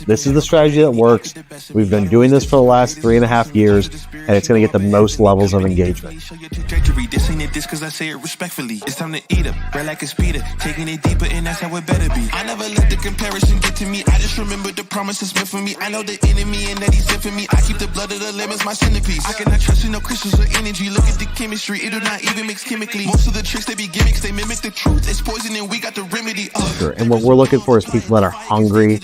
This is the strategy that works. We've been doing this for the last 3.5 years, and it's going to get the most levels of engagement. This ain't this because I say it respectfully. It's time to eat up, right like a speeder, taking it deeper, and that's how it better be. I never let the comparison get to me. I just remember the promises meant for me. I know the enemy and that he's sent for me. I keep the blood of the lemons my centerpiece. I cannot trust in no crystals or energy. Look at the chemistry, it do not even mix chemically. Most of the tricks they be gimmicks, they mimic the truth. It's poison and we got the remedy. And what we're looking for is people that are hungry,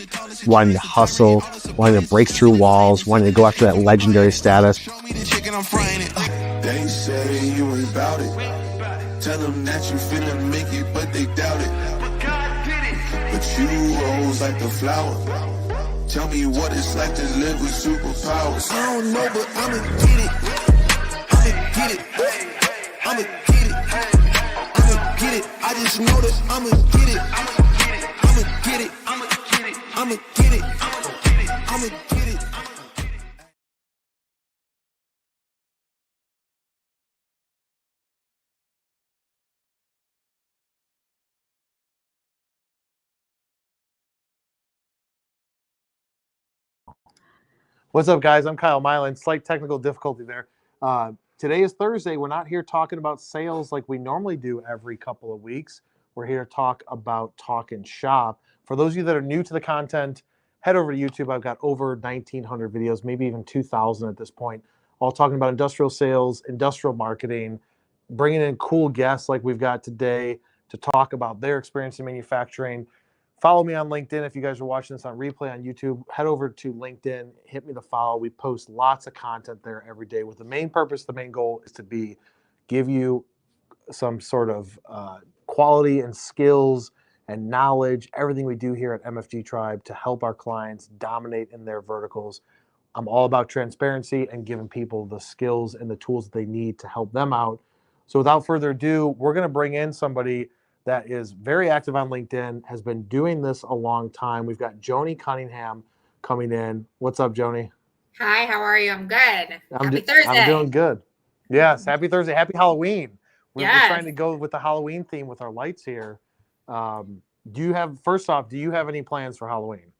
wanting to hustle, wanting to break through walls, wanting to go after that legendary status. They say you ain't about it. Tell them that you finna make it, but they doubt it. But you rose like the flower. Tell me what it's like to live with superpowers. I don't know, but I'ma get it. I'ma get it. I'ma get it. I'ma get it. I just know that I'ma get it. I'ma get it. I'ma get it. I'ma get it. I'ma get it. What's up, guys? I'm Kyle Milan. Slight technical difficulty there. Today is Thursday. We're not here talking about sales like we normally do every couple of weeks. We're here to talk about talk and shop. For those of you that are new to the content, head over to YouTube. I've got over 1,900 videos, maybe even 2,000 at this point, all talking about industrial sales, industrial marketing, bringing in cool guests like we've got today to talk about their experience in manufacturing. Follow me on LinkedIn. If you guys are watching this on replay on YouTube, head over to LinkedIn, hit me the follow. We post lots of content there every day with the main purpose, the main goal is to give you some sort of quality and skills and knowledge, everything we do here at MFG Tribe to help our clients dominate in their verticals. I'm all about transparency and giving people the skills and the tools that they need to help them out. So without further ado, we're going to bring in somebody that is very active on LinkedIn, has been doing this a long time. We've got Joni Cunningham coming in. What's up, Joni? Hi, how are you? I'm good. Happy Thursday. I'm doing good. Yes, happy Thursday. Happy Halloween. We're Yes. trying to go with the Halloween theme with our lights here. First off, do you have any plans for Halloween?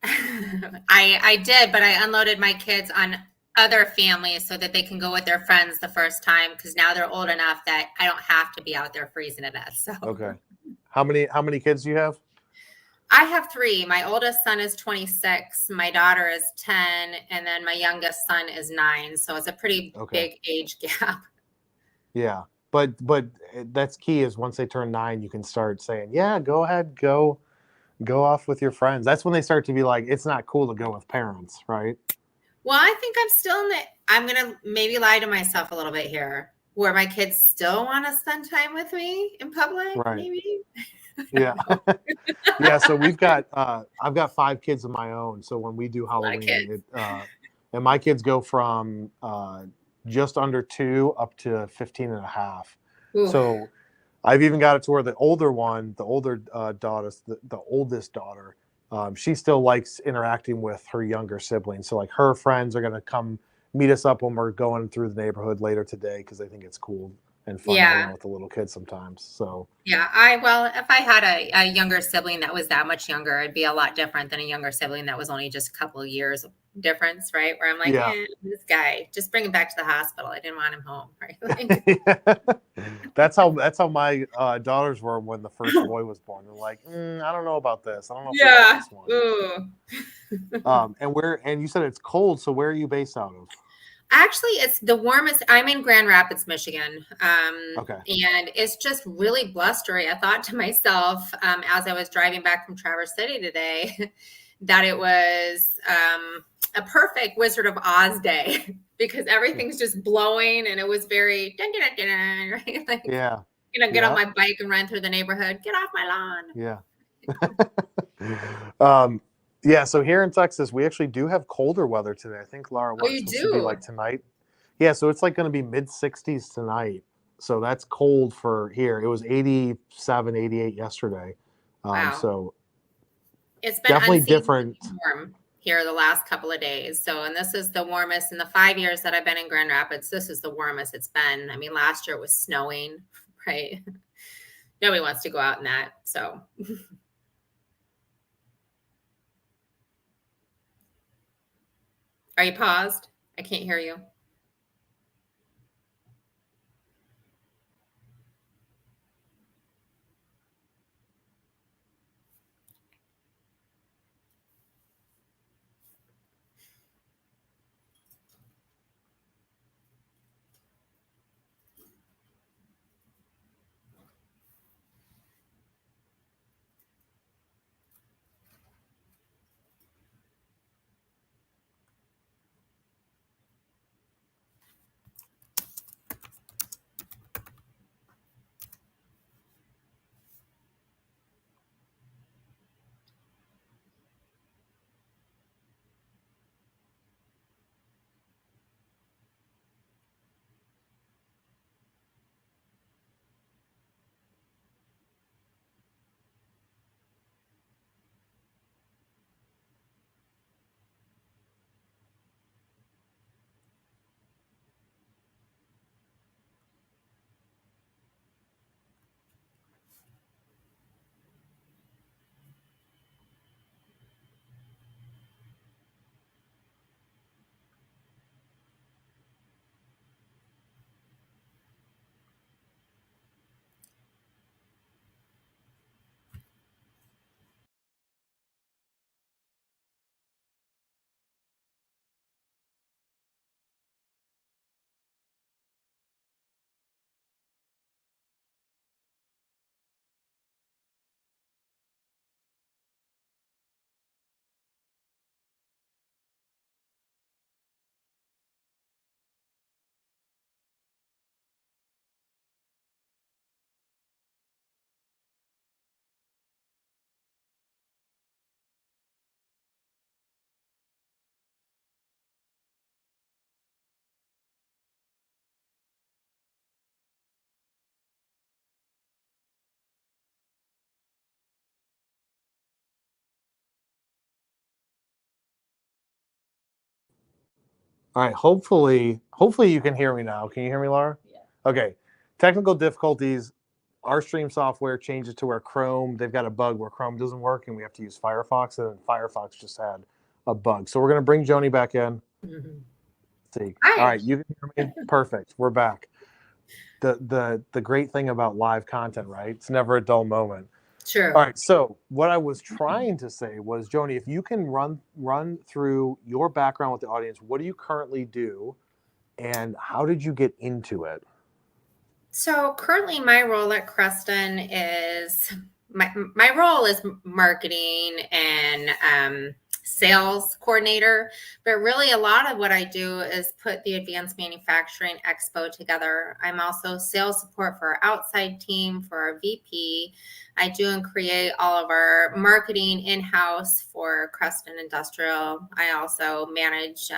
I did, but I unloaded my kids on other families so that they can go with their friends the first time, because now they're old enough that I don't have to be out there freezing to death. So okay. How many kids do you have? I have 3. My oldest son is 26, my daughter is 10, and then my youngest son is 9. So it's a pretty big age gap. Yeah. But that's key is once they turn 9, you can start saying, yeah, go ahead, go off with your friends. That's when they start to be like, it's not cool to go with parents, right? Well, I think I'm still I'm going to maybe lie to myself a little bit here, where my kids still want to spend time with me in public, right. maybe. Yeah. Yeah. So I've got 5 kids of my own. So when we do Halloween, and my kids go from just under 2 up to 15 and a half. Ooh. So I've even got it to where the oldest daughter, she still likes interacting with her younger siblings. So like her friends are going to come meet us up when we're going through the neighborhood later today because they think it's cool and fun hanging out with the little kids sometimes. So yeah, if I had a younger sibling that was that much younger, it'd be a lot different than a younger sibling that was only just a couple of years difference, right? Where I'm like, this guy, just bring him back to the hospital. I didn't want him home, right? Like, That's how my daughters were when the first boy was born. They're like, I don't know about this. I don't know if I like this one. And you said it's cold. So where are you based out of? Actually, it's the warmest. I'm in Grand Rapids, Michigan. And it's just really blustery. I thought to myself, as I was driving back from Traverse City today, that it was a perfect Wizard of Oz day because everything's just blowing and it was very, right? Like, get on my bike and run through the neighborhood. Get off my lawn. Yeah. Yeah, so here in Texas, we actually do have colder weather today. I think, Laura, what's supposed to be like tonight? Yeah, so it's like going to be mid-60s tonight. So that's cold for here. It was 87, 88 yesterday. Wow. So it's been definitely different. Warm here the last couple of days. So, and this is the warmest in the 5 years that I've been in Grand Rapids. This is the warmest it's been. I mean, last year it was snowing, right? Nobody wants to go out in that. So... Are you paused? I can't hear you. All right. Hopefully you can hear me now. Can you hear me, Laura? Yeah. Okay. Technical difficulties. Our stream software changes to where Chrome, they've got a bug where Chrome doesn't work and we have to use Firefox, and then Firefox just had a bug. So we're going to bring Joni back in. Mm-hmm. See. Hi. All right. You can hear me? Perfect. We're back. The great thing about live content, right? It's never a dull moment. True. All right. So what I was trying to say was, Joni, if you can run through your background with the audience, what do you currently do, and how did you get into it? So currently my role at Creston is my role is marketing and sales coordinator, but really a lot of what I do is put the Advanced Manufacturing Expo together. I'm also sales support for our outside team, for our VP. I do and create all of our marketing in-house for Creston Industrial. I also manage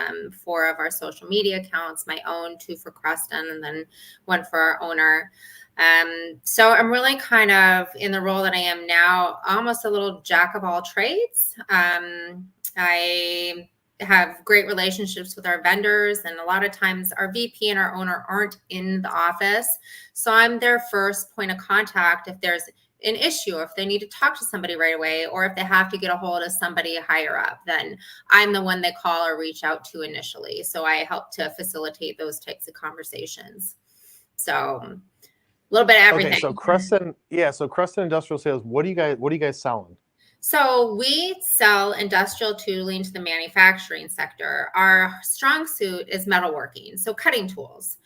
4 of our social media accounts, my own, 2 for Creston, and then 1 for our owner. So I'm really kind of in the role that I am now, almost a little jack of all trades. I have great relationships with our vendors, and a lot of times our VP and our owner aren't in the office. So I'm their first point of contact if there's an issue, if they need to talk to somebody right away, or if they have to get a hold of somebody higher up, then I'm the one they call or reach out to initially. So I help to facilitate those types of conversations. So a little bit of everything. Okay, so Creston Industrial Sales, what are you guys selling? So we sell industrial tooling to the manufacturing sector. Our strong suit is metalworking, so cutting tools.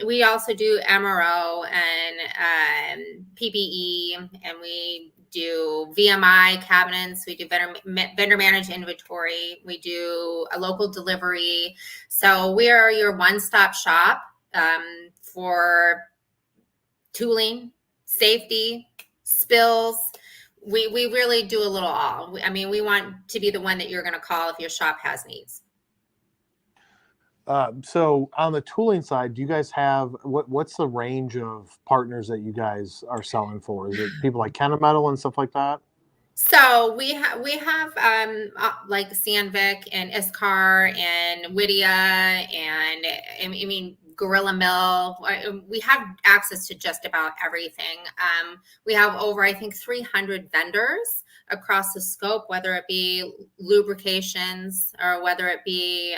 We also do MRO and PPE, and we do VMI cabinets. We do vendor managed inventory. We do a local delivery. So we are your one-stop shop for tooling, safety, spills. We really do a little all. I mean, we want to be the one that you're going to call if your shop has needs. So on the tooling side, do you guys have what's the range of partners that you guys are selling for? Is it people like Kennametal and stuff like that? So we have like Sandvik and Iskar and Whittia and I mean Gorilla Mill. We have access to just about everything. We have over, I think, 300 vendors across the scope, whether it be lubrications or whether it be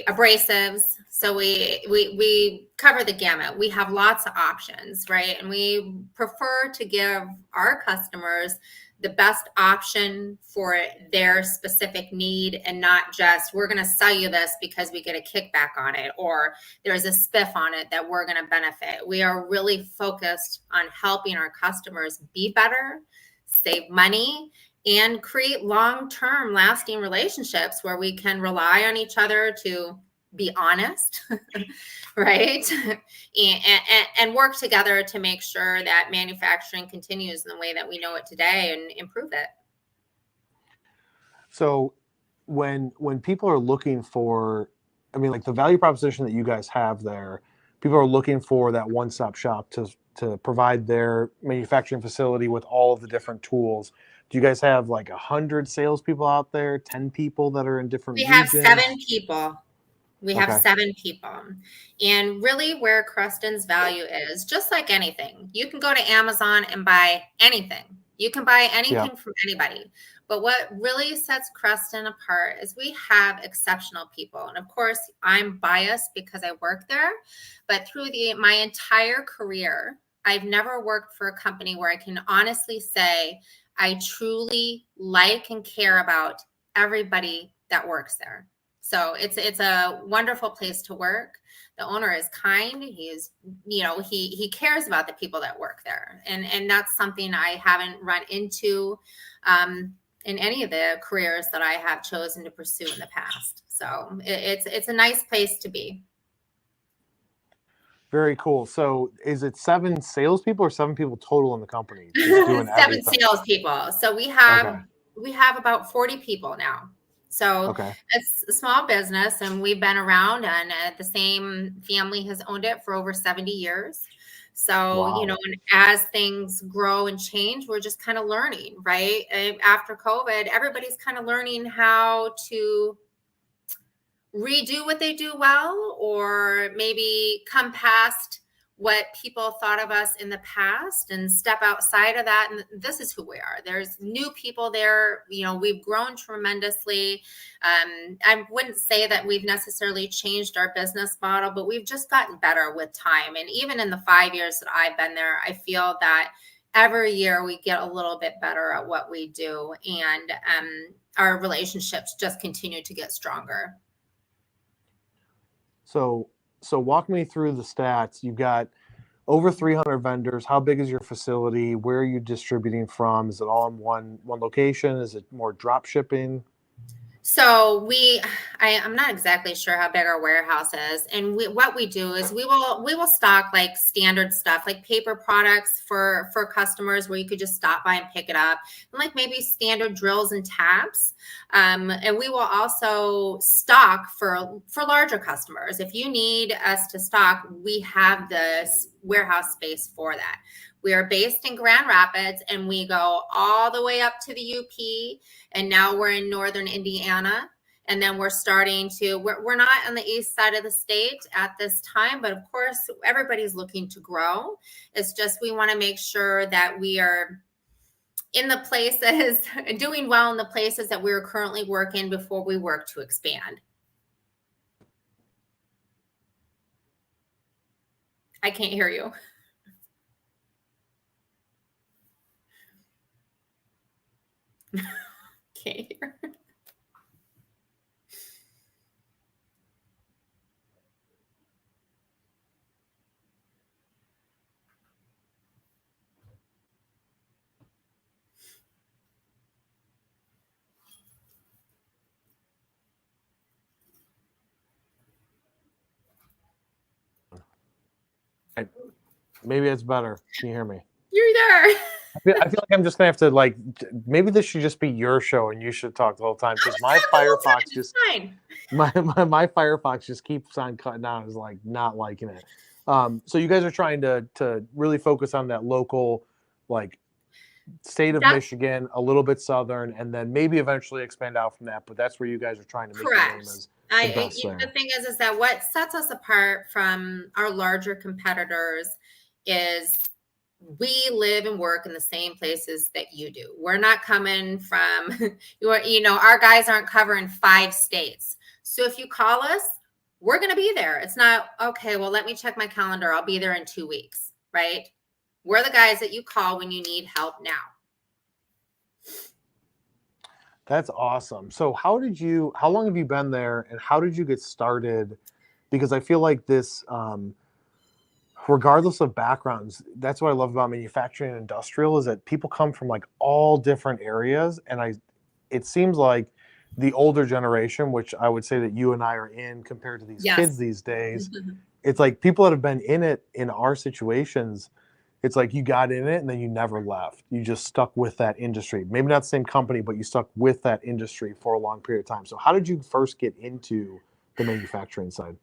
abrasives. So we cover the gamut. We have lots of options, right? And we prefer to give our customers the best option for their specific need, and not just, we're going to sell you this because we get a kickback on it, or there's a spiff on it that we're going to benefit. We are really focused on helping our customers be better, save money, and create long-term lasting relationships where we can rely on each other to be honest, right? And work together to make sure that manufacturing continues in the way that we know it today and improve it. So when people are looking for, I mean, like the value proposition that you guys have there, people are looking for that one-stop shop to provide their manufacturing facility with all of the different tools. Do you guys have like 100 salespeople out there, 10 people that are in different regions? We have 7 people. We have 7 people. And really where Creston's value is, just like anything, you can go to Amazon and buy anything. You can buy anything from anybody. But what really sets Creston apart is we have exceptional people. And of course, I'm biased because I work there. But through my entire career, I've never worked for a company where I can honestly say I truly like and care about everybody that works there. So it's a wonderful place to work. The owner is kind. He is, he cares about the people that work there. And that's something I haven't run into in any of the careers that I have chosen to pursue in the past. So it's a nice place to be. Very cool. So is it 7 salespeople or 7 people total in the company? Doing 7 salespeople. So we have about 40 people now. So it's a small business, and we've been around, and the same family has owned it for over 70 years. So, and as things grow and change, we're just kind of learning, right? After COVID, everybody's kind of learning how to redo what they do well, or maybe come past what people thought of us in the past and step outside of that. And this is who we are. There's new people there. We've grown tremendously. I wouldn't say that we've necessarily changed our business model, but we've just gotten better with time. And even in the 5 years that I've been there, I feel that every year we get a little bit better at what we do. And our relationships just continue to get stronger. So walk me through the stats. You've got over 300 vendors. How big is your facility? Where are you distributing from? Is it all in one location? Is it more drop shipping? So I'm not exactly sure how big our warehouse is. And what we do is we will stock like standard stuff, like paper products for customers where you could just stop by and pick it up, and like maybe standard drills and taps. And we will also stock for larger customers. If you need us to stock, we have the warehouse space for that. We are based in Grand Rapids, and we go all the way up to the UP, and now we're in northern Indiana. And then we're we're not on the east side of the state at this time, but of course, everybody's looking to grow. It's just we want to make sure that we are in the places, doing well in the places that we're currently working before we work to expand. I can't hear you. Can't hear. Maybe it's better. Can you hear me? You're there. I feel like I'm just gonna have to maybe this should just be your show and you should talk the whole time, because my Firefox my Firefox just keeps on cutting out. Is like not liking it. So you guys are trying to really focus on that local, like state of Michigan, a little bit southern, and then maybe eventually expand out from that. But that's where you guys are trying to make your name as the best there. The thing is that what sets us apart from our larger competitors is we live and work in the same places that you do. We're not coming from, our guys aren't covering 5 states. So if you call us, we're going to be there. It's not, okay, well, let me check my calendar. I'll be there in 2 weeks, right? We're the guys that you call when you need help now. That's awesome. So how long have you been there, and how did you get started? Because I feel like this, regardless of backgrounds, that's what I love about manufacturing and industrial, is that people come from like all different areas. And it seems like the older generation, which I would say that you and I are in compared to these kids these days, it's like people that have been in it in our situations, it's like you got in it and then you never left. You just stuck with that industry. Maybe not the same company, but you stuck with that industry for a long period of time. So how did you first get into the manufacturing side?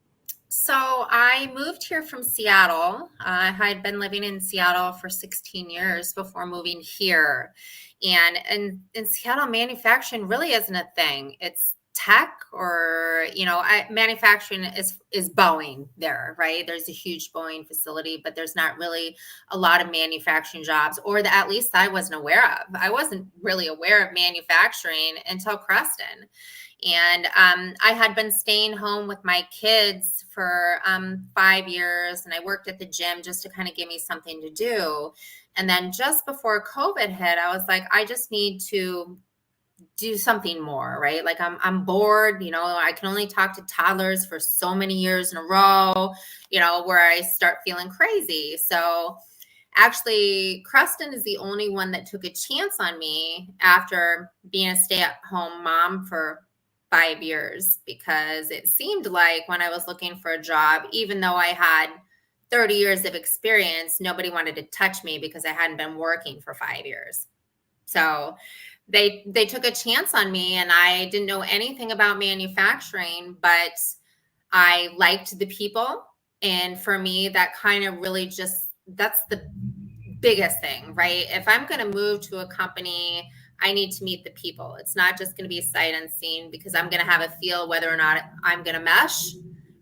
So I moved here from Seattle. I had been living in Seattle for 16 years before moving here. And in Seattle, manufacturing really isn't a thing. It's tech, or manufacturing is Boeing there, right? There's a huge Boeing facility, but there's not really a lot of manufacturing jobs, or that at least I wasn't aware of. I wasn't really aware of manufacturing until Creston. And I had been staying home with my kids for 5 years, and I worked at the gym just to kind of give me something to do. And then just before COVID hit, I was like, I just need to do something more, right? Like I'm bored, I can only talk to toddlers for so many years in a row, where I start feeling crazy. So actually, Creston is the only one that took a chance on me after being a stay-at-home mom for 5 years, because it seemed like when I was looking for a job, even though I had 30 years of experience, nobody wanted to touch me because I hadn't been working for 5 years. So they took a chance on me, and I didn't know anything about manufacturing, but I liked the people. And for me, that kind of really that's the biggest thing, right? If I'm going to move to a company, I need to meet the people. It's not just going to be sight unseen, because I'm going to have a feel whether or not I'm going to mesh,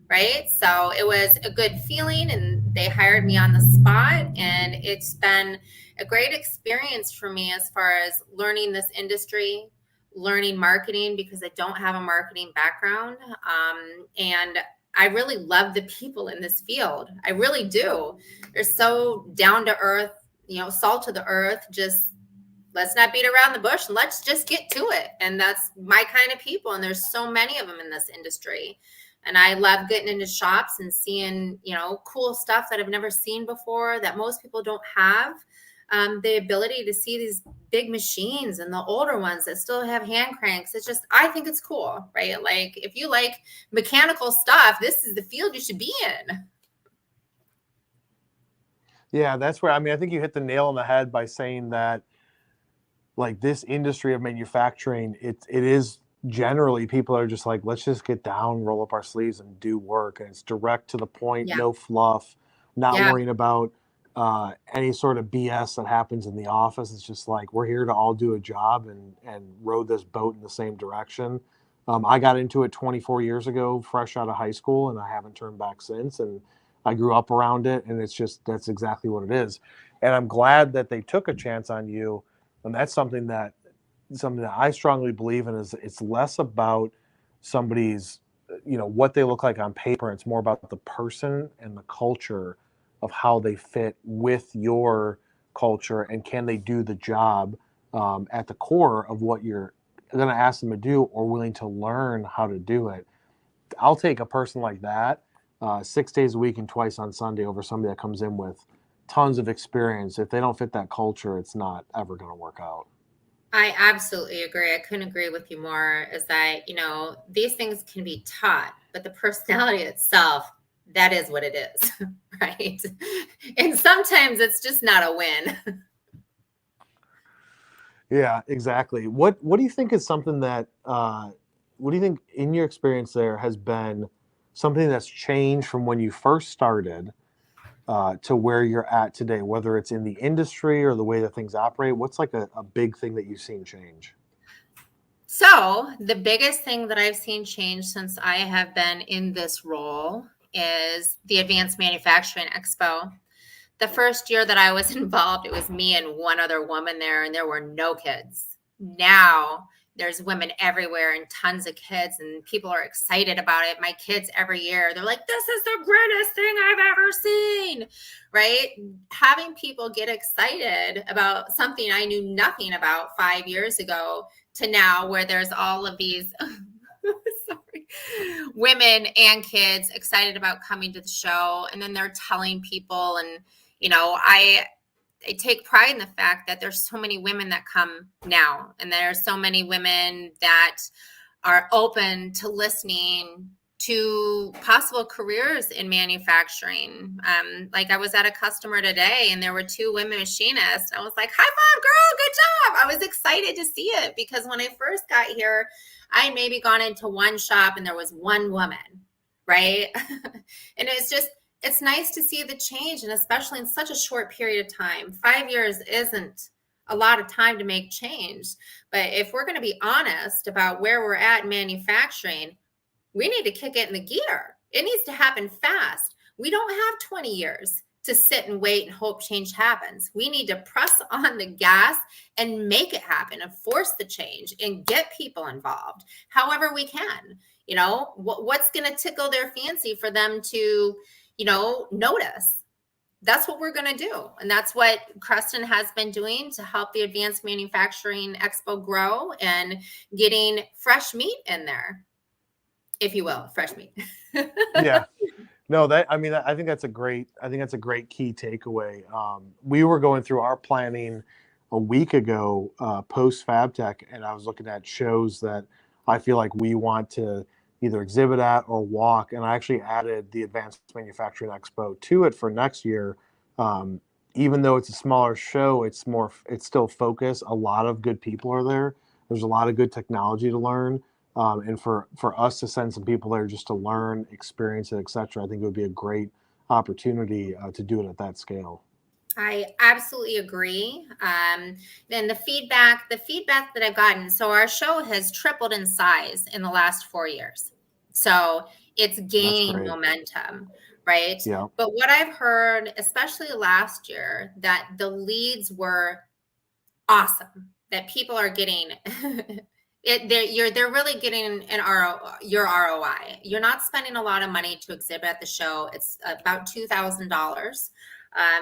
right? So it was a good feeling, and they hired me on the spot, and it's been a great experience for me as far as learning this industry, learning marketing, because I don't have a marketing background. And I really love the people in this field. I really do. They're so down to earth, salt of the earth, just let's not beat around the bush. Let's just get to it. And that's my kind of people. And there's so many of them in this industry. And I love getting into shops and seeing, cool stuff that I've never seen before, that most people don't have. The ability to see these big machines and the older ones that still have hand cranks. It's just, I think it's cool, right? Like, if you like mechanical stuff, this is the field you should be in. Yeah, that's where, I think you hit the nail on the head by saying that, like, this industry of manufacturing, it is generally, people are just like, let's just get down, roll up our sleeves and do work. And it's direct to the point, no fluff, not worrying about any sort of BS that happens in the office. It's just like, we're here to all do a job and row this boat in the same direction. I got into it 24 years ago, fresh out of high school, and I haven't turned back since. And I grew up around it, and that's exactly what it is. And I'm glad that they took a chance on you. And that's something that I strongly believe in, is it's less about somebody's, what they look like on paper. It's more about the person and the culture of how they fit with your culture, and can they do the job at the core of what you're going to ask them to do, or willing to learn how to do it. I'll take a person like that 6 days a week and twice on Sunday over somebody that comes in with tons of experience. If they don't fit that culture, it's not ever going to work out. I absolutely agree. I couldn't agree with you more. Is that, these things can be taught, but the personality itself, that is what it is, right? And sometimes it's just not a win. Yeah, exactly. What do you think is something that, what do you think in your experience there has been something that's changed from when you first started to where you're at today, whether it's in the industry or the way that things operate? What's like a big thing that you've seen change? So the biggest thing that I've seen change since I have been in this role is the Advanced Manufacturing Expo. The first year that I was involved, it was me and one other woman there, and there were no kids. Now there's women everywhere and tons of kids, and people are excited about it. My kids every year, they're like, this is the greatest thing I've ever seen, right? Having people get excited about something I knew nothing about 5 years ago to now, where there's all of these sorry, women and kids excited about coming to the show. And then they're telling people, and, I take pride in the fact that there's so many women that come now, and there's so many women that are open to listening to possible careers in manufacturing. Like I was at a customer today, and there were 2 women machinists. I was like, high five, girl, good job. I was excited to see it, because when I first got here, I had maybe gone into one shop and there was one woman, right? And it's nice to see the change, and especially in such a short period of time. 5 years isn't a lot of time to make change. But if we're going to be honest about where we're at in manufacturing, we need to kick it in the gear. It needs to happen fast. We don't have 20 years to sit and wait and hope change happens. We need to press on the gas and make it happen and force the change and get people involved however we can. What's going to tickle their fancy for them to, notice? That's what we're going to do. And that's what Creston has been doing to help the Advanced Manufacturing Expo grow, and getting fresh meat in there, if you will, fresh meat. Yeah. No, I think that's a great key takeaway. We were going through our planning a week ago, post FabTech, and I was looking at shows that I feel like we want to either exhibit at or walk. And I actually added the Advanced Manufacturing Expo to it for next year. Even though it's a smaller show, it's still focused. A lot of good people are there. There's a lot of good technology to learn. And for us to send some people there just to learn, experience it, et cetera, I think it would be a great opportunity to do it at that scale. I absolutely agree. Then the feedback that I've gotten, so our show has tripled in size in the last 4 years. So it's gaining momentum, right? Yeah. But what I've heard, especially last year, that the leads were awesome, that people are getting they're really getting your ROI. You're not spending a lot of money to exhibit at the show. It's about $2,000.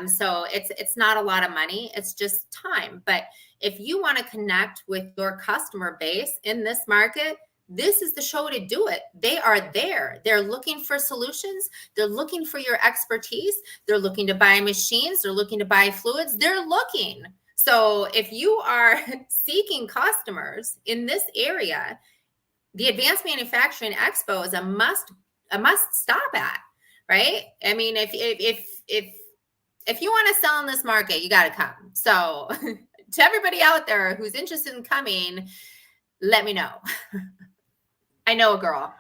So it's not a lot of money. It's just time. But if you want to connect with your customer base in this market, this is the show to do it. They are there. They're looking for solutions. They're looking for your expertise. They're looking to buy machines. They're looking to buy fluids. They're looking. So if you are seeking customers in this area, the Advanced Manufacturing Expo is a must stop at, right? I mean, if you want to sell in this market, you got to come. So to everybody out there who's interested in coming, let me know. I know a girl.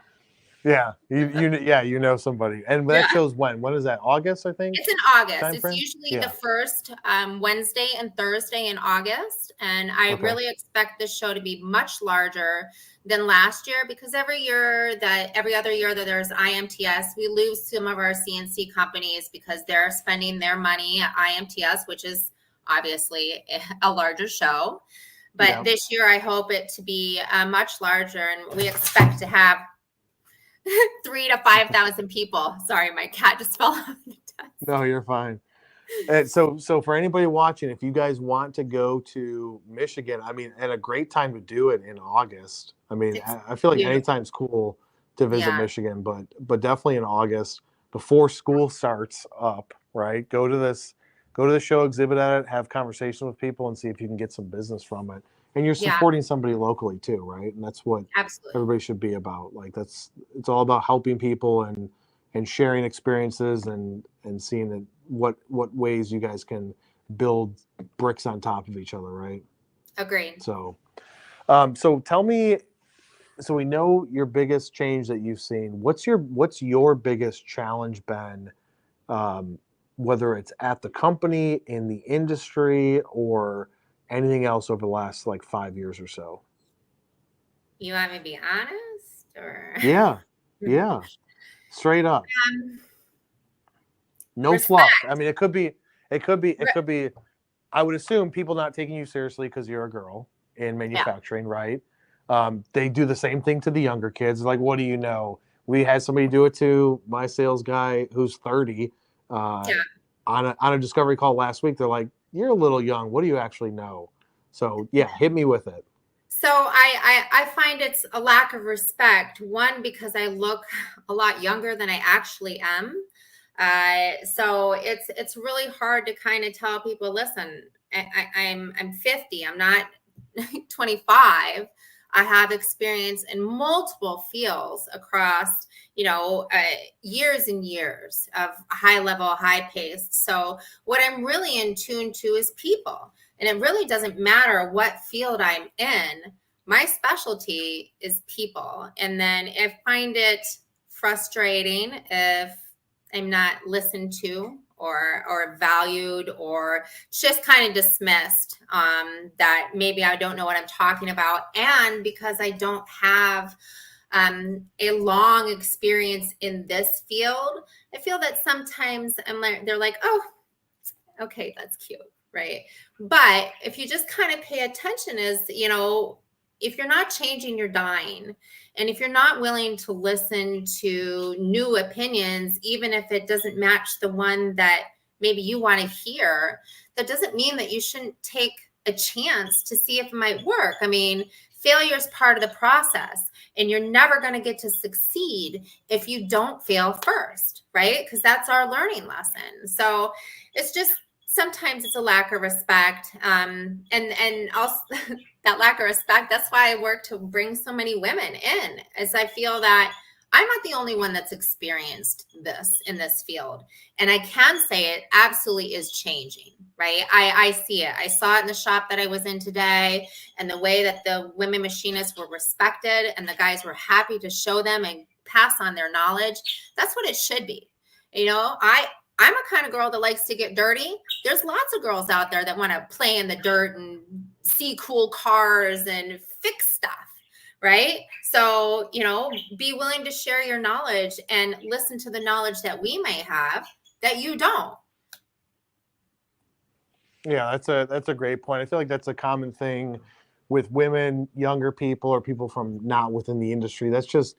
Yeah, you know somebody. And that show's when is that? August, I think? It's in August. Timeframe? It's usually the first Wednesday and Thursday in August. And I really expect this show to be much larger than last year, because every other year that there's IMTS, we lose some of our CNC companies because they're spending their money at IMTS, which is obviously a larger show. But this year, I hope it to be much larger, and we expect to have 3,000 to 5,000 people. Sorry, my cat just fell off the desk. No, you're fine. And so for anybody watching, if you guys want to go to Michigan, I mean, and a great time to do it in August. I mean, I feel like anytime's cool to visit Michigan, but definitely in August before school starts up, right? Go to the show, exhibit at it, have conversations with people, and see if you can get some business from it. And you're supporting somebody locally too, right? And that's what everybody should be about. Like it's all about helping people and sharing experiences and seeing that what ways you guys can build bricks on top of each other, right? Agreed. So tell me, so we know your biggest change that you've seen. What's your biggest challenge been, whether it's at the company, in the industry, or anything else over the last 5 years or so? You want me to be honest, or? Yeah. Straight up. No fluff. I mean, it could be It could be. I would assume people not taking you seriously because you're a girl in manufacturing, right? They do the same thing to the younger kids. Like, what do you know? We had somebody do it to my sales guy who's 30 on a discovery call last week. They're like, "You're a little young. What do you actually know?" So yeah, hit me with it. So I find it's a lack of respect. One, because I look a lot younger than I actually am. So it's really hard to kind of tell people, listen, I'm 50. I'm not 25. I have experience in multiple fields across, years and years of high level, high pace. So what I'm really in tune to is people. And it really doesn't matter what field I'm in. My specialty is people. And then I find it frustrating if I'm not listened to or valued or just kind of dismissed, that maybe I don't know what I'm talking about. And because I don't have a long experience in this field, I feel that sometimes they're like, oh, okay, that's cute, right? But if you just kind of pay attention, if you're not changing, you're dying. And if you're not willing to listen to new opinions, even if it doesn't match the one that maybe you want to hear, that doesn't mean that you shouldn't take a chance to see if it might work. I mean, failure is part of the process, and you're never going to get to succeed if you don't fail first, right? Because that's our learning lesson. So it's just, sometimes it's a lack of respect, and also that lack of respect. That's why I work to bring so many women in, as I feel that I'm not the only one that's experienced this in this field. And I can say it absolutely is changing, right? I see it. I saw it in the shop that I was in today, and the way that the women machinists were respected and the guys were happy to show them and pass on their knowledge. That's what it should be. I'm a kind of girl that likes to get dirty. There's lots of girls out there that want to play in the dirt and see cool cars and fix stuff, right? So, be willing to share your knowledge and listen to the knowledge that we may have that you don't. Yeah, that's a great point. I feel like that's a common thing with women, younger people, or people from not within the industry. That's just,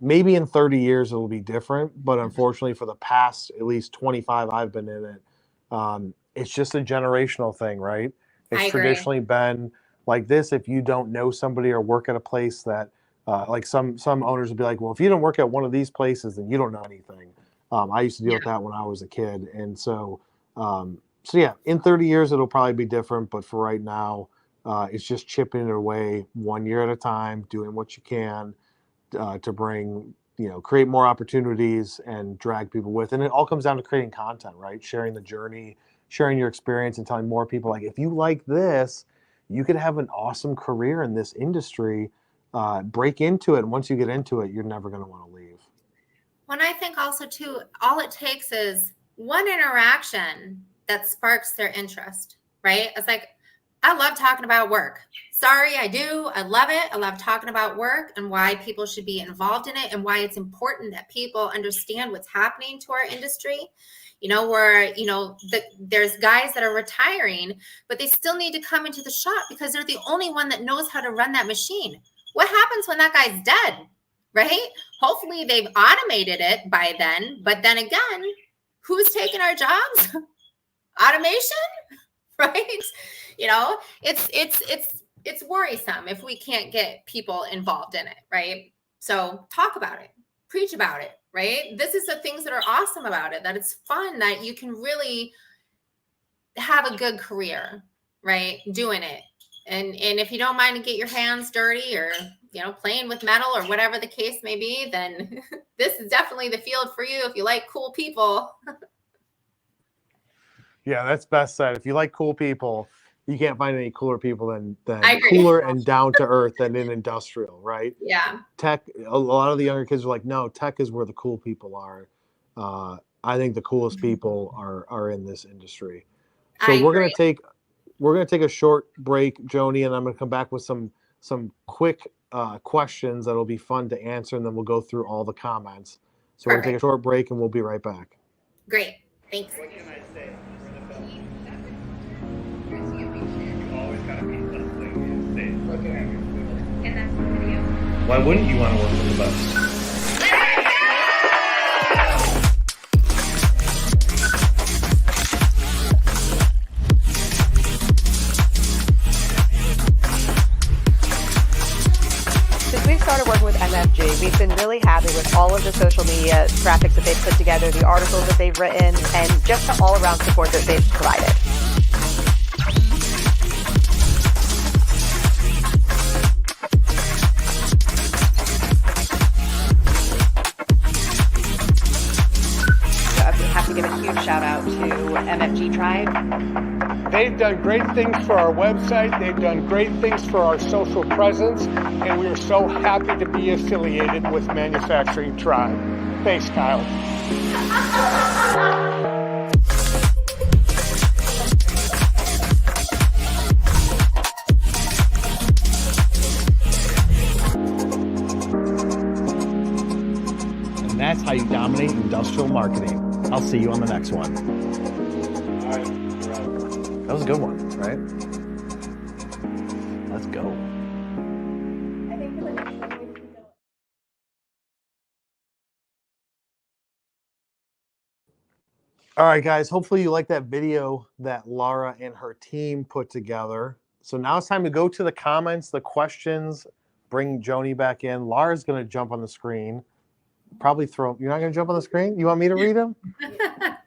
maybe in 30 years it'll be different, but unfortunately for the past at least 25 I've been in it, it's just a generational thing, right? It's traditionally been like this. If you don't know somebody or work at a place that, like some owners would be like, well, if you don't work at one of these places, then you don't know anything. I used to deal with that when I was a kid. And so yeah, in 30 years, it'll probably be different. But for right now, it's just chipping it away 1 year at a time, doing what you can to bring, create more opportunities and drag people with. And it all comes down to creating content, right? Sharing the journey, sharing your experience, and telling more people, like, if you like this, you could have an awesome career in this industry. Break into it. And once you get into it, you're never going to want to leave. When I think also too, all it takes is one interaction that sparks their interest, right? It's like, I love talking about work. Sorry, I do. I love it. I love talking about work and why people should be involved in it and why it's important that people understand what's happening to our industry. There's guys that are retiring, but they still need to come into the shop because they're the only one that knows how to run that machine. What happens when that guy's dead, right? Hopefully they've automated it by then, but then again, who's taking our jobs? Automation, right? It's worrisome if we can't get people involved in it, right? So talk about it, preach about it, right? This is the things that are awesome about it, that it's fun, that you can really have a good career, right? Doing it. And if you don't mind to get your hands dirty or, playing with metal or whatever the case may be, then this is definitely the field for you if you like cool people. Yeah, that's best said. If you like cool people, you can't find any cooler people than cooler and down to earth than in industrial, right? Yeah. Tech, a lot of the younger kids are like, no, tech is where the cool people are. I think the coolest people are in this industry. So we're gonna take a short break, Joni, and I'm gonna come back with some quick questions that'll be fun to answer, and then we'll go through all the comments. So we're gonna take a short break, and we'll be right back. Great, thanks. What can I say? Why wouldn't you want to work with the best? Since we've started working with MFG, we've been really happy with all of the social media graphics that they've put together, the articles that they've written, and just the all-around support that they've provided. I have to give a huge shout out to MFG Tribe. They've done great things for our website. They've done great things for our social presence, and we are so happy to be affiliated with Manufacturing Tribe. Thanks, Kyle. And that's how you dominate industrial marketing. I'll see you on the next one. That was a good one, right? Let's go. All right, guys. Hopefully you like that video that Laura and her team put together. So now it's time to go to the comments, the questions, bring Joni back in. Laura's going to jump on the screen. Probably throw. You're not going to jump on the screen? You want me to read them?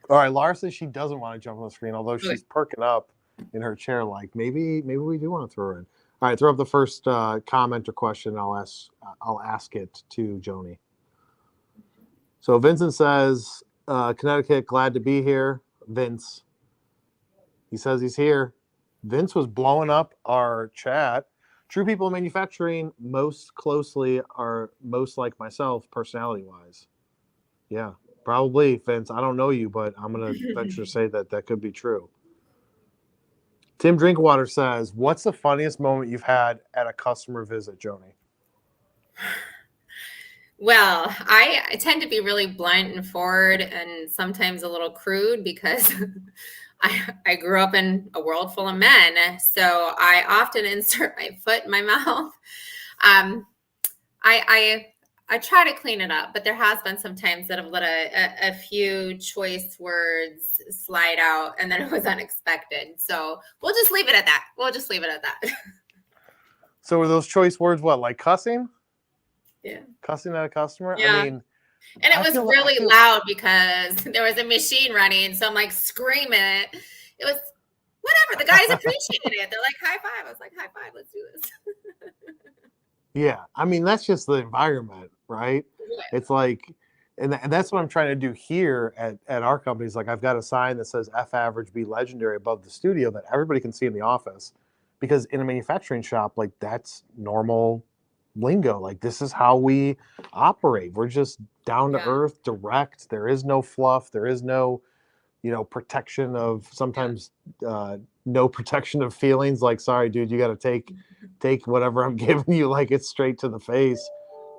All right. Laura says she doesn't want to jump on the screen, although she's perking up in her chair like maybe we do want to throw her in. All right. Throw up the first comment or question. I'll ask it to Joni. So Vincent says, Connecticut, glad to be here. Vince. He says he's here. Vince was blowing up our chat. True people in manufacturing most closely are most like myself, personality-wise. Yeah, probably, Vince. I don't know you, but I'm going to venture to say that could be true. Tim Drinkwater says, what's the funniest moment you've had at a customer visit, Joni? Well, I tend to be really blunt and forward and sometimes a little crude because I grew up in a world full of men. So I often insert my foot in my mouth. I try to clean it up, but there has been some times that I've let a few choice words slide out and then it was unexpected. So we'll just leave it at that. So were those choice words what, like cussing? Yeah. Cussing at a customer? Yeah. I mean, and it was really loud because there was a machine running. So I'm like screaming it. It was whatever. The guys appreciated it. They're like, high five. I was like, high five. Let's do this. Yeah. I mean, that's just the environment, right? Yeah. It's like, and that's what I'm trying to do here at our company. Like I've got a sign that says F average, be legendary above the studio that everybody can see in the office. Because in a manufacturing shop, like that's normal lingo. Like this is how we operate. We're just down to earth, direct. There is no fluff. There is no, protection of sometimes no protection of feelings. Like, sorry, dude, you got to take whatever I'm giving you. Like it's straight to the face.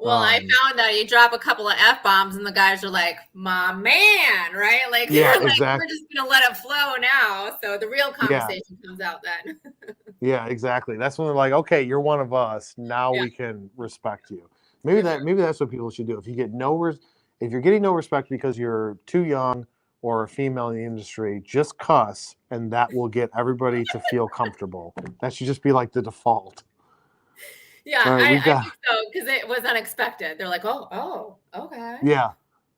Well, I found that you drop a couple of F-bombs and the guys are like, my man, right? Like, yeah, like exactly. We're just going to let it flow now. So the real conversation comes out then. Yeah, exactly. That's when they're like, okay, you're one of us. Now we can respect you. Maybe that's what people should do. If you get if you're getting no respect because you're too young or a female in the industry, just cuss, and that will get everybody to feel comfortable. That should just be like the default. Yeah, right, I think so, because it was unexpected. They're like, oh, okay. Yeah.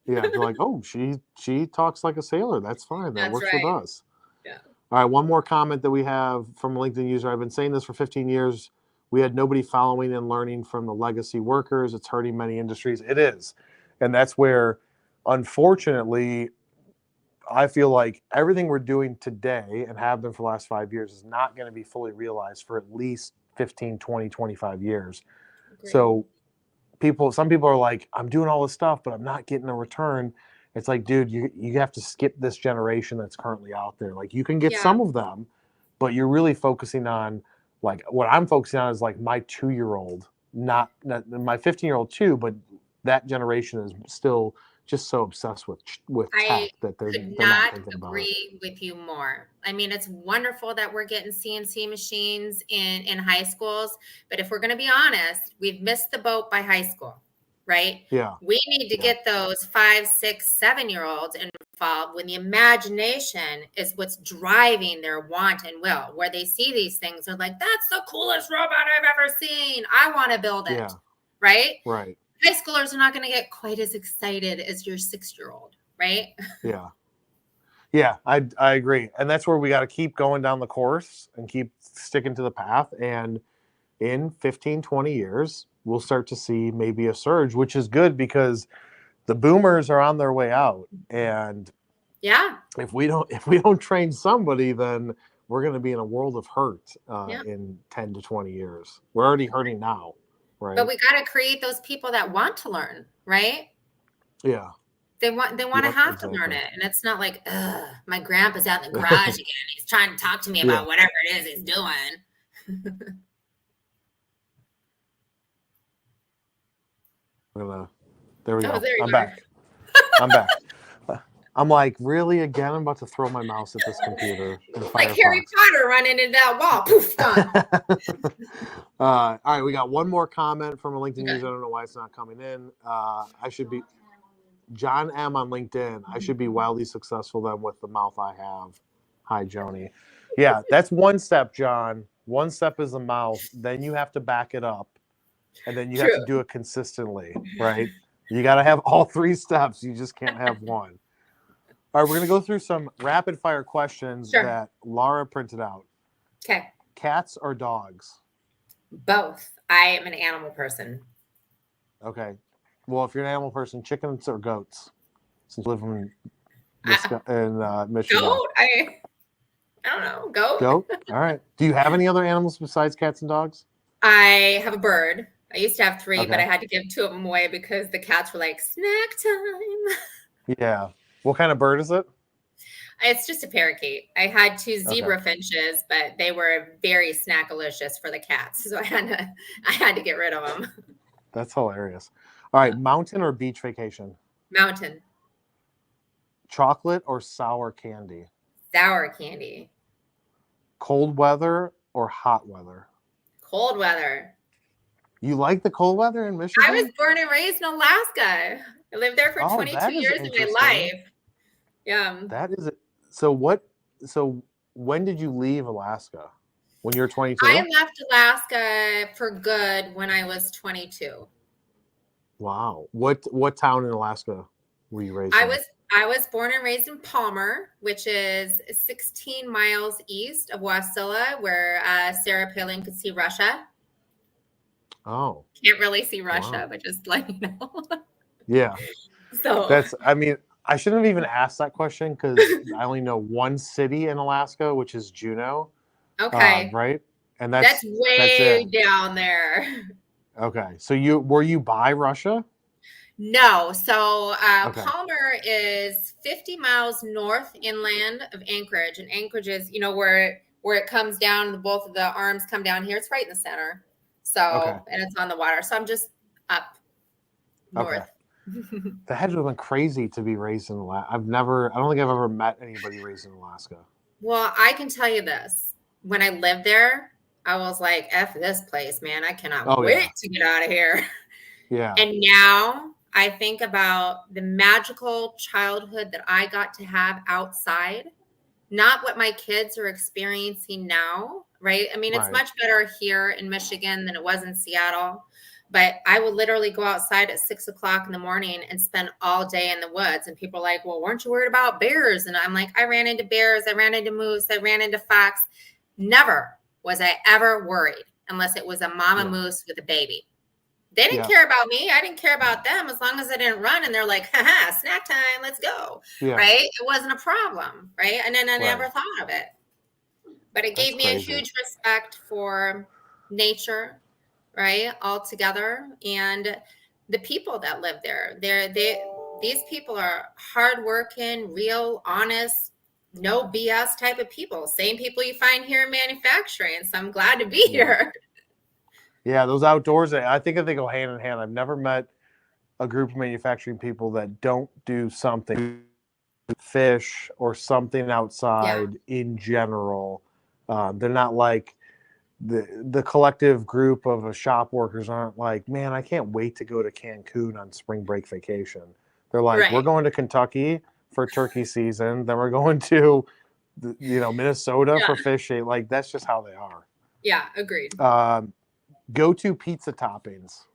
They're like, oh, she talks like a sailor. That's fine. That works with us. Yeah. All right, one more comment that we have from a LinkedIn user. I've been saying this for 15 years. We had nobody following and learning from the legacy workers. It's hurting many industries. It is. And that's where, unfortunately, I feel like everything we're doing today and have been for the last 5 years is not going to be fully realized for at least 15, 20, 25 years. Great. So some people are like, I'm doing all this stuff, but I'm not getting a return. It's like, dude, you have to skip this generation that's currently out there. Like you can get some of them, but you're really focusing on like what I'm focusing on is like my 2-year-old, not my 15-year-old too, but that generation is still just so obsessed with I tech that they're could they're not not thinking about it. agree with you more. I mean, it's wonderful that we're getting CNC machines in high schools, but if we're going to be honest, we've missed the boat by high school, right? Yeah. We need to get those 5, 6, 7-year-olds involved when the imagination is what's driving their want and will. Where they see these things, they're like, "That's the coolest robot I've ever seen. I want to build it." Yeah. Right? Right. High schoolers are not going to get quite as excited as your 6-year-old, right? Yeah. Yeah, I agree. And that's where we got to keep going down the course and keep sticking to the path. And in 15, 20 years, we'll start to see maybe a surge, which is good because the boomers are on their way out. And yeah, if we don't train somebody, then we're going to be in a world of hurt in 10 to 20 years. We're already hurting now, right? but we got to create those people that want to learn, right? Yeah. They want to have to learn it. And it's not like, ugh, my grandpa's out in the garage again. He's trying to talk to me about whatever it is he's doing. There we go. There you I'm are. back. I'm back. I'm like, really? Again, I'm about to throw my mouse at this computer. Like Harry Potter running into that wall. Poof, gone. All right, we got one more comment from a LinkedIn user. I don't know why it's not coming in. I should be John M on LinkedIn. I should be wildly successful then with the mouth I have. Hi, Joni. Yeah, that's one step, John. One step is the mouth. Then you have to back it up. And then you have to do it consistently, right? You got to have all 3 steps. You just can't have one. All right, we're going to go through some rapid fire questions that Laura printed out. Okay. Cats or dogs? Both. I am an animal person. Okay. Well, if you're an animal person, chickens or goats? Since you live in Michigan. Goat? I don't know. Goat? Goat? All right. Do you have any other animals besides cats and dogs? I have a bird. I used to have 3, but I had to give 2 of them away because the cats were like, snack time. Yeah. What kind of bird is it? It's just a parakeet. I had 2 zebra finches, but they were very snackalicious for the cats. So I had to get rid of them. That's hilarious. All right. Mountain or beach vacation? Mountain. Chocolate or sour candy? Sour candy. Cold weather or hot weather? Cold weather. You like the cold weather in Michigan? I was born and raised in Alaska. I lived there for 22 years of my life. Yeah. That is it. So when did you leave Alaska? When you were 22? I left Alaska for good when I was 22. Wow. What town in Alaska were you raised in? I was born and raised in Palmer, which is 16 miles east of Wasilla, where Sarah Palin could see Russia. Oh. Can't really see Russia, but just let you know. Yeah. So I shouldn't have even asked that question because I only know one city in Alaska, which is Juneau. Okay. Right? And that's way down there. Okay. So were you by Russia? No. So Palmer is 50 miles north inland of Anchorage. And Anchorage is, where it comes down, both of the arms come down here. It's right in the center. So, and it's on the water. So I'm just up north. That had to have been crazy to be raised in Alaska. I don't think I've ever met anybody raised in Alaska. Well, I can tell you this. When I lived there, I was like, F this place, man. I cannot wait to get out of here. Yeah. And now I think about the magical childhood that I got to have outside, not what my kids are experiencing now, right? I mean, it's much better here in Michigan than it was in Seattle. But I would literally go outside at 6 o'clock in the morning and spend all day in the woods. And people are like, well, weren't you worried about bears? And I'm like, I ran into bears. I ran into moose. I ran into fox. Never was I ever worried unless it was a mama moose with a baby. They didn't care about me. I didn't care about them as long as I didn't run. And they're like, haha, snack time. Let's go. Yeah. Right. It wasn't a problem. Right. And then I never thought of it. But it gave me a huge respect for nature. Right, all together, and the people that live there. These people are hardworking, real, honest, no BS type of people. Same people you find here in manufacturing. So I'm glad to be here. Yeah, those outdoors, I think they go hand in hand. I've never met a group of manufacturing people that don't do something, fish or something outside in general. They're not like the collective group of shop workers aren't like, man, I can't wait to go to Cancun on spring break vacation. They're like, we're going to Kentucky for turkey season. Then we're going to, Minnesota for fishing. Like, that's just how they are. Yeah, agreed. Go-to pizza toppings.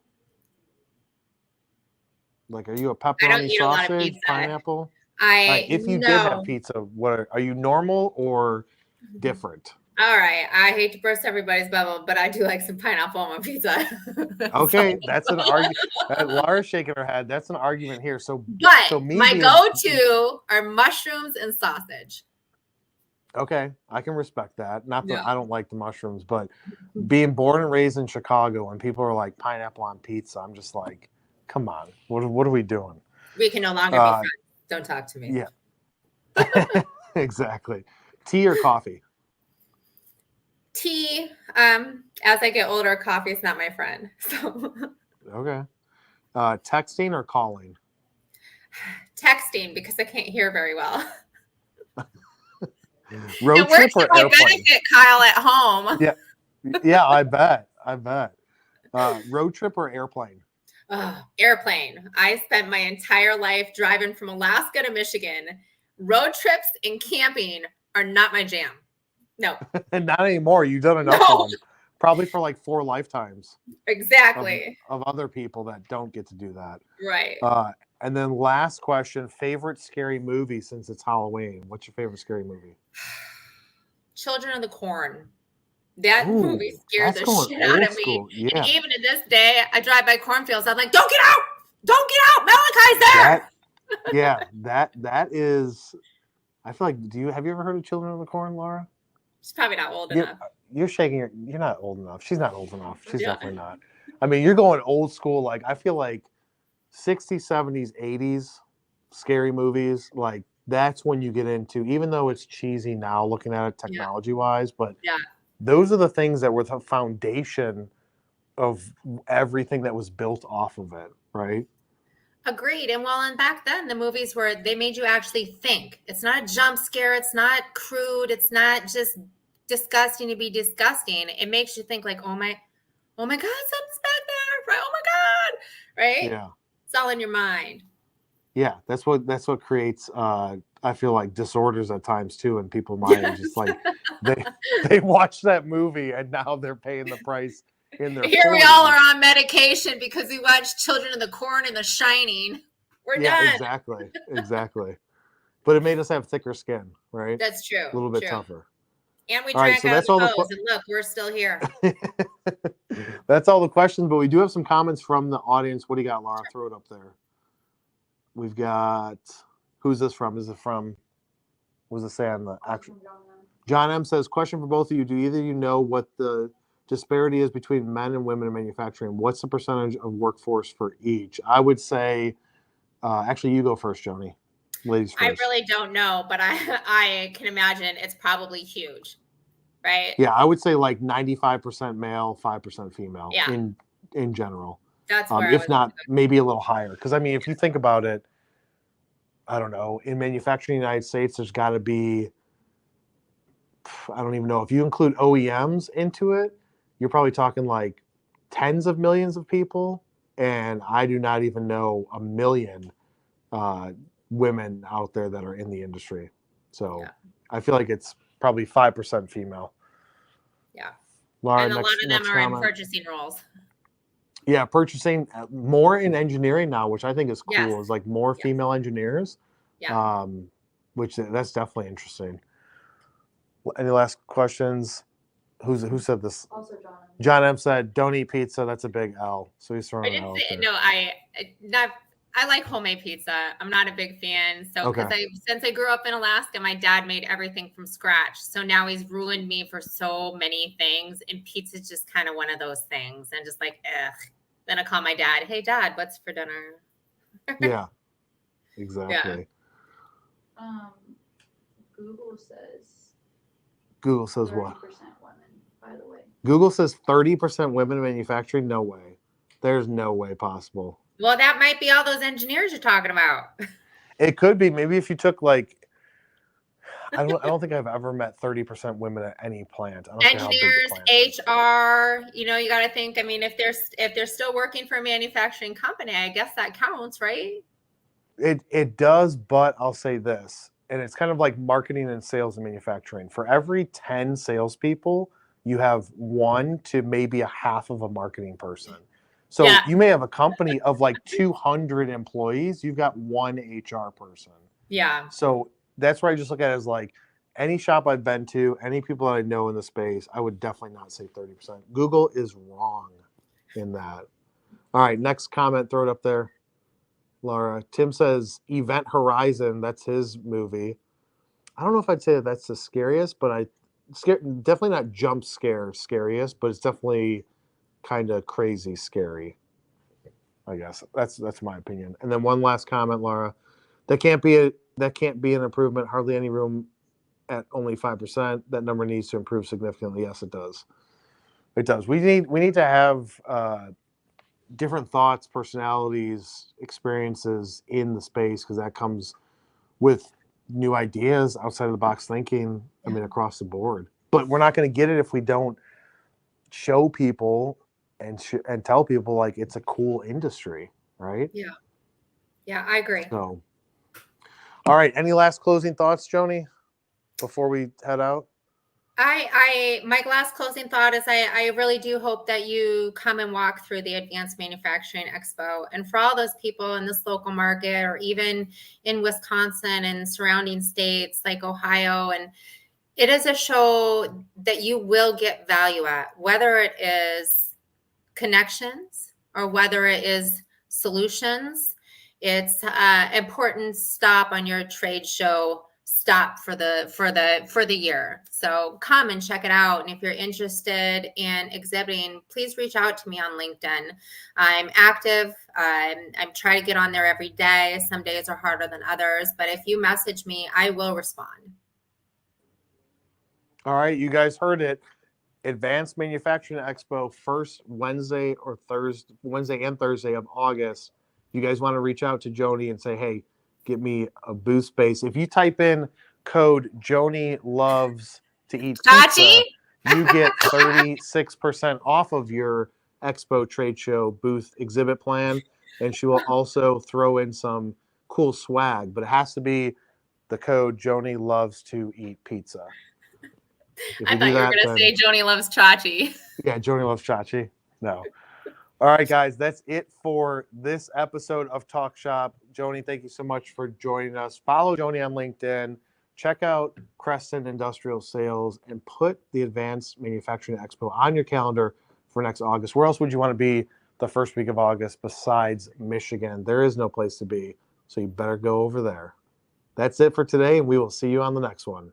Like, are you a pepperoni sausage, pineapple? If you did have pizza, what are you normal or different? All right, I hate to burst everybody's bubble, but I do like some pineapple on my pizza. Okay, that's an argument. Laura's shaking her head. That's an argument here. My go-to are mushrooms and sausage. Okay, I can respect that. Not that I don't like the mushrooms, but being born and raised in Chicago, and people are like pineapple on pizza, I'm just like, come on, what are we doing? We can no longer be friends. Don't talk to me. Yeah, exactly. Tea or coffee? Tea. As I get older, coffee is not my friend. So. Okay. Texting or calling? Texting, because I can't hear very well. Road trip or airplane? Benefit Kyle at home. Yeah, I bet. Road trip or airplane? Airplane. I spent my entire life driving from Alaska to Michigan. Road trips and camping are not my jam. No. Not anymore. You've done enough of them. Probably for like 4 lifetimes. Exactly. Of other people that don't get to do that. Right. And then last question, favorite scary movie since it's Halloween. What's your favorite scary movie? Children of the Corn. That movie scared the shit out of me. Yeah. And even to this day, I drive by cornfields. I'm like, don't get out! Don't get out! Malachi's there! That is, I feel like, have you ever heard of Children of the Corn, Laura? She's probably not old enough. You're shaking you're not old enough. She's not old enough. She's definitely not. I mean, you're going old school. Like, I feel like 60s, 70s, 80s scary movies, like, that's when you get into, even though it's cheesy now looking at it technology-wise, but those are the things that were the foundation of everything that was built off of it, right? Agreed. And and back then, the movies they made you actually think. It's not a jump scare. It's not crude. It's not just disgusting to be disgusting. It makes you think like, oh my God, something's back there. Right? Oh my God. Right? Yeah. It's all in your mind. Yeah. That's what creates, I feel like, disorders at times too. And people my age, it's like they watch that movie and now they're paying the price in their Here 40s. We all are on medication because we watched Children of the Corn and The Shining. We're done. Exactly. But it made us have thicker skin, right? That's true. A little bit tougher. And we drank out of the hose, and look, we're still here. That's all the questions, but we do have some comments from the audience. What do you got, Laura? Throw it up there. We've got, who's this from? Is it from, what does it say on the actual? John M says, question for both of you. Do either of you know what the disparity is between men and women in manufacturing? What's the percentage of workforce for each? I would say, actually, you go first, Joni. Ladies first. I really don't know, but I can imagine it's probably huge, right? Yeah, I would say like 95% male, 5% female in general. That's where if not, maybe a little higher. Because, I mean, if you think about it, I don't know, in manufacturing in the United States, there's got to be, I don't even know, if you include OEMs into it, you're probably talking like tens of millions of people. And I do not even know a million women out there that are in the industry. So I feel like it's probably 5% female. Yeah. Laura, and a lot of them are in purchasing roles. Yeah, purchasing, more in engineering now, which I think is cool. Is like more female engineers. Yeah. Which that's definitely interesting. Any last questions? Who said this? Also John M. John M said, "Don't eat pizza. That's a big L." So he's throwing it out there. No, I like homemade pizza. I'm not a big fan. So since I grew up in Alaska, my dad made everything from scratch. So now he's ruined me for so many things. And pizza's just kind of one of those things. And just like, ugh. Then I call my dad, hey, Dad, what's for dinner? Yeah, exactly. Yeah. Google says what? 30% women, by the way. Google says 30% women in manufacturing? No way. There's no way possible. Well, that might be all those engineers you're talking about. It could be. Maybe if you took like, I don't think I've ever met 30% women at any plant. I don't care how big the plant is. Engineers, HR, you got to think, I mean, if they're still working for a manufacturing company, I guess that counts, right? It does, but I'll say this, and it's kind of like marketing and sales and manufacturing. For every 10 salespeople, you have one to maybe a half of a marketing person. So Yeah. you may have a company of like 200 employees. You've got one HR person. Yeah. So that's where I just look at it as like any shop I've been to, any people that I know in the space, I would definitely not say 30%. Google is wrong in that. All right, next comment, throw it up there, Laura. Tim says Event Horizon, that's his movie. I don't know if I'd say that's the scariest, but definitely not jump scare scariest, but it's definitely kind of crazy scary. I guess that's my opinion. And then one last comment, Laura. That can't be an improvement. Hardly any room at only 5%. That number needs to improve significantly. Yes, it does. It does. We need to have different thoughts, personalities, experiences in the space, because that comes with new ideas, outside of the box thinking. I mean, across the board. But we're not going to get it if we don't show people and tell people like it's a cool industry, right? Yeah. Yeah, I agree. So, all right. Any last closing thoughts, Joni, before we head out? My last closing thought is I really do hope that you come and walk through the Advanced Manufacturing Expo. And for all those people in this local market, or even in Wisconsin and surrounding states like Ohio, and it is a show that you will get value at, whether it is connections or whether it is solutions. It's an important stop on your trade show stop for the year. So come and check it out. And if you're interested in exhibiting, please reach out to me on LinkedIn. I'm active. I'm trying to get on there every day. Some days are harder than others, but if you message me, I will respond. All right, you guys heard it. Advanced Manufacturing Expo, first Wednesday and Thursday of August. You guys want to reach out to Joni and say, hey, get me a booth space. If you type in code Joni loves to eat pizza, you get 36% off of your expo trade show booth exhibit plan. And she will also throw in some cool swag, but it has to be the code Joni loves to eat pizza. I thought you were going to say Joni loves Chachi. Yeah, Joni loves Chachi. No. All right, guys, that's it for this episode of Talk Shop. Joni, thank you so much for joining us. Follow Joni on LinkedIn. Check out Creston Industrial Sales and put the Advanced Manufacturing Expo on your calendar for next August. Where else would you want to be the first week of August besides Michigan? There is no place to be, so you better go over there. That's it for today, and we will see you on the next one.